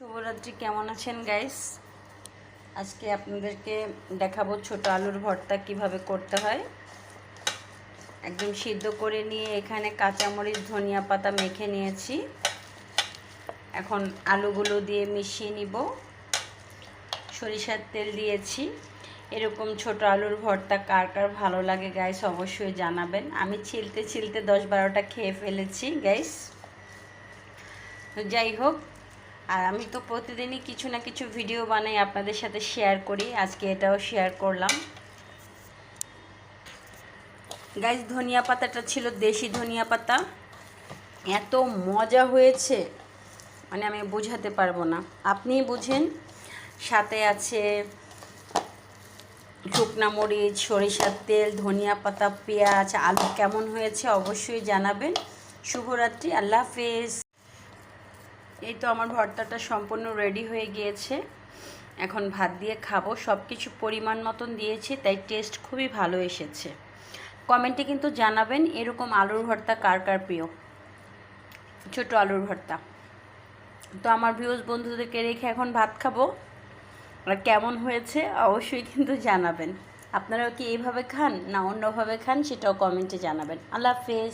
শুভরাত্রি। কেমন আছেন গাইস? আজকে আপনাদেরকে দেখাবো ছোট আলুর ভর্তা কিভাবে করতে হয়। একদম সিদ্ধ করে নিয়ে এখানে কাঁচামরিচ ধনিয়া পাতা মেখে নিয়েছি। এখন আলুগুলো দিয়ে মিশিয়ে নিব। সরিষার তেল দিয়েছি। এরকম ছোট আলুর ভর্তা কার কার ভালো লাগে গাইস অবশ্যই জানাবেন। আমি ছিলতে 10-12টা খেয়ে ফেলেছি গাইস। যাই হোক, আর আমি তো প্রতিদিনই কিছু না কিছু ভিডিও বানাই, আপনাদের সাথে শেয়ার করি। আজকে এটাও শেয়ার করলাম গাইস। ধনিয়া পাতাটা ছিল দেশি ধনিয়া পাতা, এত মজা হয়েছে মানে আমি বোঝাতে পারবো না, আপনিই বুঝেন। সাথে আছে শুকনা মরিচ, সরিষার তেল, ধনিয়া পাতা, পেঁয়াজ, আলু। কেমন হয়েছে অবশ্যই জানাবেন। শুভরাত্রি, আল্লাহ হাফেজ। এই তো আমার ভর্তাটা সম্পূর্ণ রেডি হয়ে গিয়েছে। এখন ভাত দিয়ে খাবো। সব কিছু পরিমাণ মতন দিয়েছি, তাই টেস্ট খুবই ভালো এসেছে। কমেন্টে কিন্তু জানাবেন এরকম আলুর ভর্তা কার কার প্রিয়, ছোট আলুর ভর্তা। তো আমার ভিউজ বন্ধুদেরকে রেখে এখন ভাত খাবো। আর কেমন হয়েছে অবশ্যই কিন্তু জানাবেন। আপনারাও কি এইভাবে খান না অন্যভাবে খান সেটাও কমেন্টে জানাবেন। আল্লাহ হাফেজ।